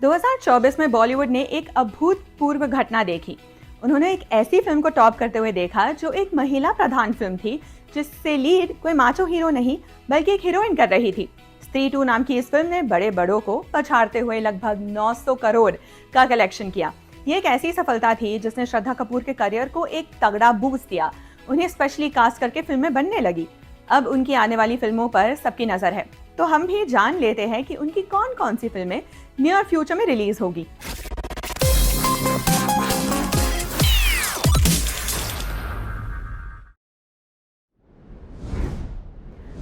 2024 में बॉलीवुड ने एक अभूतपूर्व घटना देखी। उन्होंने एक ऐसी फिल्म को टॉप करते हुए देखा जो एक महिला प्रधान फिल्म थी, जिससे लीड कोई माचो हीरो नहीं बल्कि एक हीरोइन कर रही थी। स्त्री 2 नाम की इस फिल्म ने बड़े बड़ों को पछाड़ते हुए लगभग 900 करोड़ का कलेक्शन किया। ये एक ऐसी सफलता थी जिसने श्रद्धा कपूर के करियर को एक तगड़ा बूस्ट दिया। उन्हें स्पेशली कास्ट करके फिल्में बनने लगी। अब उनकी आने वाली फिल्मों पर सबकी नजर है, तो हम भी जान लेते हैं कि उनकी कौन कौन सी फिल्में नियर फ्यूचर में रिलीज होगी।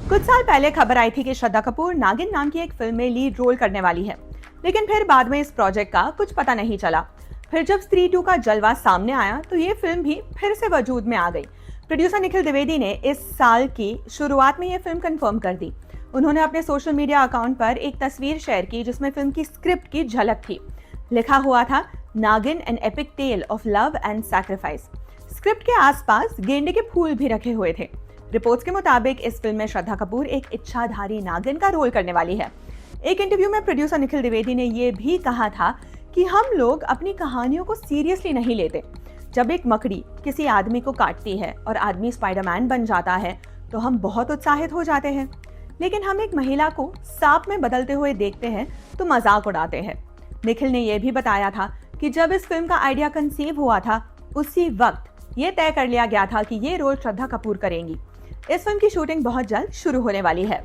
कुछ साल पहले खबर आई थी कि श्रद्धा कपूर नागिन नाम की एक फिल्म में लीड रोल करने वाली है, लेकिन फिर बाद में इस प्रोजेक्ट का कुछ पता नहीं चला। फिर जब स्त्री 2 का जलवा सामने आया तो ये फिल्म भी फिर से वजूद में आ गई। प्रोड्यूसर निखिल द्विवेदी ने इस साल की शुरुआत में ये फिल्म कंफर्म कर दी। उन्होंने अपने सोशल मीडिया अकाउंट पर एक तस्वीर शेयर की जिसमें फिल्म की स्क्रिप्ट की झलक थी। लिखा हुआ था, नागिन an epic tell of love and sacrifice. Script के आसपास गेंडे के फूल भी रखे हुए थे। रिपोर्ट्स के मुताबिक इस फिल्म में श्रद्धा कपूर एक इच्छाधारी नागिन का रोल करने वाली है। एक इंटरव्यू में प्रोड्यूसर निखिल द्विवेदी ने यह भी कहा था कि हम लोग अपनी कहानियों को सीरियसली नहीं लेते। जब एक मकड़ी किसी आदमी को काटती है और आदमी स्पाइडरमैन बन जाता है तो हम बहुत उत्साहित हो जाते हैं, लेकिन हम एक महिला को सांप में बदलते हुए देखते हैं तो मजाक उड़ाते हैं। निखिल ने यह भी बताया था कि जब इस फिल्म का आइडिया कंसीव हुआ था, उसी वक्त ये तय कर लिया गया था कि ये रोल श्रद्धा कपूर करेंगी। इस फिल्म की शूटिंग बहुत जल्द शुरू होने वाली है।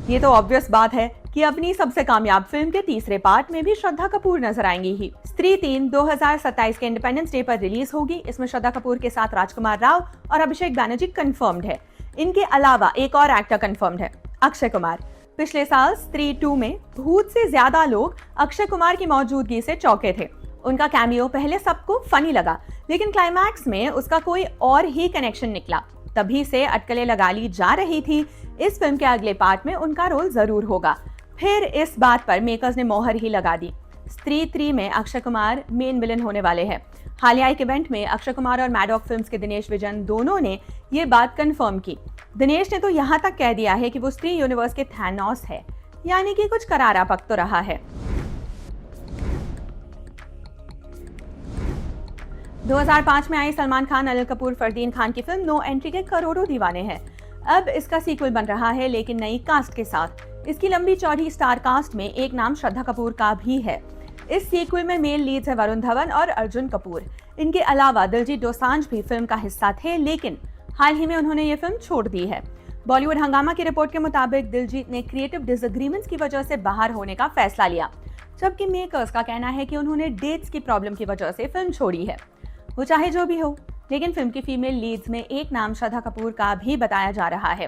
ये तो ऑब्वियस बात है कि अपनी सबसे कामयाब फिल्म के तीसरे पार्ट में भी श्रद्धा कपूर नजर आएंगी ही। स्त्री 3 2027 के इंडिपेंडेंस डे पर रिलीज होगी। इसमें श्रद्धा कपूर के साथ राजकुमार राव और अभिषेक बैनर्जी कंफर्म्ड है। इनके अलावा एक और एक्टर कंफर्म्ड है, अक्षय कुमार। पिछले साल स्त्री 2 में भूत से ज्यादा लोग अक्षय कुमार की मौजूदगी से चौंके थे। उनका कैमियो पहले सबको फनी लगा, लेकिन क्लाइमैक्स में उसका कोई और ही कनेक्शन निकला। तभी से अटकलें लगा ली जा रही थी इस फिल्म के अगले पार्ट में उनका रोल जरूर होगा। फिर इस बात पर मेकर्स ने मोहर ही लगा दी। स्त्री 3 में अक्षय कुमार मेन विलन होने वाले हैं। हालिया एक इवेंट में अक्षय कुमार और मैडॉक फिल्म्स के दिनेश विजन दोनों ने ये बात कंफर्म की। दिनेश ने तो यहाँ तक कह दिया है कि वो स्त्री यूनिवर्स के थैनोस है, यानी कि कुछ करारा पक तो रहा है। 2005 में आई सलमान खान अनिल कपूर फरदीन खान की फिल्म नो एंट्री के करोड़ों दीवाने हैं। अब इसका सीक्वल बन रहा है, लेकिन नई कास्ट के साथ। इसकी लंबी चौड़ी स्टार कास्ट में एक नाम श्रद्धा कपूर का भी है। इस सीक्वल में मेल लीड्स है वरुण धवन और अर्जुन कपूर। इनके अलावा दिलजीत दोसांझ भी फिल्म का हिस्सा थे, लेकिन हाल ही में उन्होंने ये फिल्म छोड़ दी है। बॉलीवुड हंगामा की रिपोर्ट के मुताबिक दिलजीत ने क्रिएटिव डिसएग्रीमेंट्स की वजह से बाहर होने का फैसला लिया, जबकि मेकर्स का कहना है कि उन्होंने डेट्स की प्रॉब्लम की वजह से फिल्म छोड़ी है। वो चाहे जो भी हो, लेकिन फिल्म की फीमेल लीड्स में एक नाम श्रद्धा कपूर का भी बताया जा रहा है।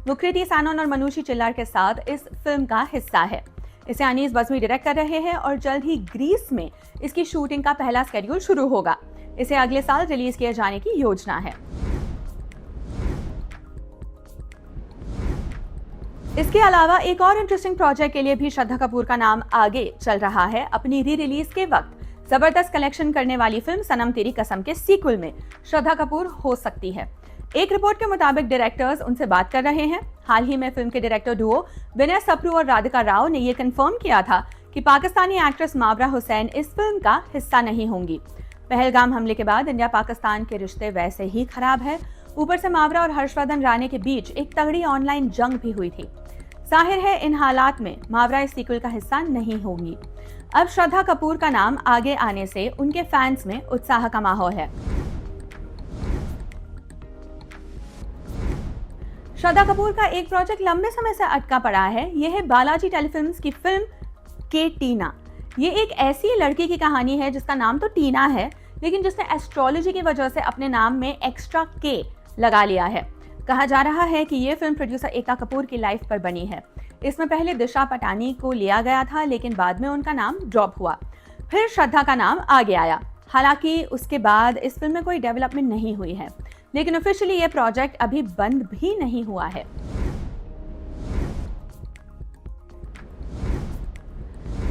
वो कृति सैनन और मनुषी चिल्लार के साथ इस फिल्म का हिस्सा है। इसे अनीस बज़मी डायरेक्ट कर रहे हैं और जल्द ही ग्रीस में इसकी शूटिंग का पहला शेड्यूल शुरू होगा। इसे अगले साल रिलीज किए जाने की योजना है। इसके अलावा एक और इंटरेस्टिंग प्रोजेक्ट के लिए भी श्रद्धा कपूर का नाम आगे चल रहा है। अपनी री रिलीज के वक्त जबरदस्त कलेक्शन करने वाली फिल्म सनम तेरी कसम के सीक्वल में श्रद्धा कपूर हो सकती है। एक रिपोर्ट के मुताबिक डायरेक्टर्स उनसे बात कर रहे हैं। हाल ही में फिल्म के डायरेक्टर डुओ विनय सप्रू और राधिका राव ने ये कंफर्म किया था कि पाकिस्तानी एक्ट्रेस मावरा हुसैन इस फिल्म का हिस्सा नहीं होंगी। पहलगाम हमले के बाद इंडिया पाकिस्तान के रिश्ते वैसे ही खराब है। ऊपर से मावरा और हर्षवर्धन राणे के बीच एक तगड़ी ऑनलाइन जंग भी हुई थी। जाहिर है इन हालात में मावरा इस सीक्वल का हिस्सा नहीं होंगी। अब श्रद्धा कपूर का नाम आगे आने से उनके फैंस में उत्साह का माहौल है। श्रद्धा कपूर का एक प्रोजेक्ट लंबे समय से अटका पड़ा है। यह है बालाजी टेलीफिल्म्स की फिल्म के टीना। ये एक ऐसी लड़की की कहानी है जिसका नाम तो टीना है, लेकिन जिसने एस्ट्रोलॉजी की वजह से अपने नाम में एक्स्ट्रा के लगा लिया है। कहा जा रहा है कि ये फिल्म प्रोड्यूसर एका कपूर की लाइफ पर बनी है। इसमें पहले दिशा पटानी को लिया गया था, लेकिन बाद में उनका नाम ड्रॉप हुआ। फिर श्रद्धा का नाम आगे आया। हालांकि उसके बाद इस फिल्म में कोई डेवलपमेंट नहीं हुई है, लेकिन ऑफिशियली ये प्रोजेक्ट अभी बंद भी नहीं हुआ है।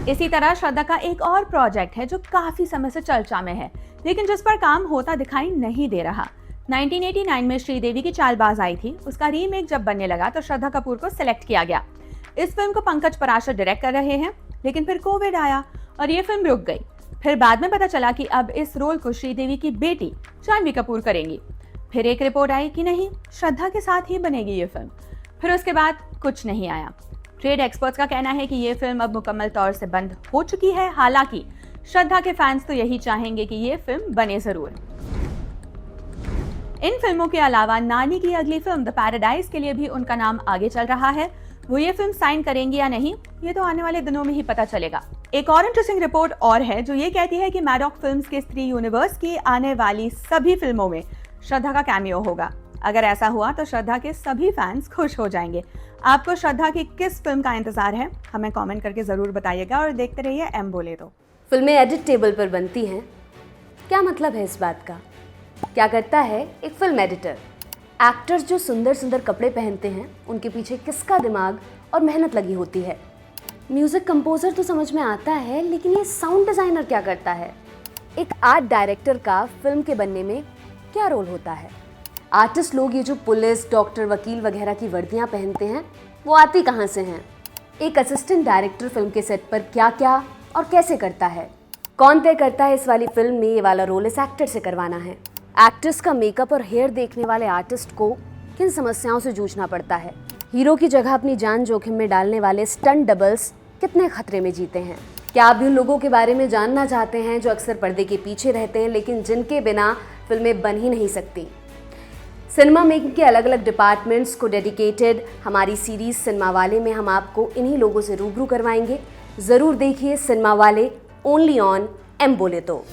इसी तरह श्रद्धा का एक और प्रोजेक्ट है जो काफी समय से चर्चा में है, लेकिन जिस पर काम होता दिखाई नहीं दे रहा। 1989 में श्रीदेवी की चालबाज आई थी, उसका रीमेक जब बनने लगा तो श्रद्धा कपूर को सिलेक्ट किया गया। इस फिल्म को पंकज पराशर डायरेक्ट कर रहे हैं, लेकिन फिर कोविड आया और ये फिल्म रुक गई। फिर बाद में पता चला कि अब इस रोल को श्रीदेवी की बेटी जानवी कपूर करेंगी। फिर एक रिपोर्ट आई कि नहीं, श्रद्धा के साथ ही बनेगी ये फिल्म। फिर उसके बाद कुछ नहीं आया। ट्रेड एक्सपर्ट्स का कहना है कि ये फिल्म अब मुकम्मल तौर से बंद हो चुकी है। हालांकि श्रद्धा के फैंस तो यही चाहेंगे कि ये फिल्म बने जरूर। इन फिल्मों के अलावा नानी की अगली फिल्म द पैराडाइज के लिए भी उनका नाम आगे चल रहा है। वो ये फिल्म साइन करेंगी या नहीं, ये तो आने वाले दिनों में ही पता चलेगा। एक और इंटरेस्टिंग रिपोर्ट और है जो ये कहती है कि मैडॉक फिल्म्स के स्त्री यूनिवर्स की आने वाली सभी फिल्मों में श्रद्धा का कैमियो होगा। अगर ऐसा हुआ तो श्रद्धा के सभी फैंस खुश हो जाएंगे। आपको श्रद्धा की किस फिल्म का इंतजार है, हमें कमेंट करके जरूर बताइएगा और देखते रहिए एम बोले तो। फिल्में एडिट टेबल पर बनती हैं, क्या मतलब है इस बात का? क्या करता है एक फिल्म एडिटर? एक्टर्स जो सुंदर सुंदर कपड़े पहनते हैं, उनके पीछे किसका दिमाग और मेहनत लगी होती है? म्यूजिक कंपोजर तो समझ में आता है, लेकिन ये साउंड डिजाइनर क्या करता है? एक आर्ट डायरेक्टर का फिल्म के बनने में क्या रोल होता है? आर्टिस्ट लोग ये जो पुलिस, डॉक्टर, वकील वगैरह की वर्दियां पहनते हैं, वो आती कहाँ से हैं? एक असिस्टेंट डायरेक्टर फिल्म के सेट पर क्या क्या और कैसे करता है? कौन तय करता है इस वाली फिल्म में ये वाला रोल इस एक्टर से करवाना है? एक्ट्रेस का मेकअप और हेयर देखने वाले आर्टिस्ट को किन समस्याओं से जूझना पड़ता है? हीरो की जगह अपनी जान जोखिम में डालने वाले स्टंट डबल्स कितने खतरे में जीते हैं? क्या आप भी उन लोगों के बारे में जानना चाहते हैं जो अक्सर पर्दे के पीछे रहते हैं, लेकिन जिनके बिना फिल्में बन ही नहीं सकती? सिनेमा मेकिंग के अलग अलग डिपार्टमेंट्स को डेडिकेटेड हमारी सीरीज सिनेमा वाले में हम आपको इन्हीं लोगों से रूबरू करवाएंगे। ज़रूर देखिए सिनेमा वाले, ओनली ऑन एम बोले तो।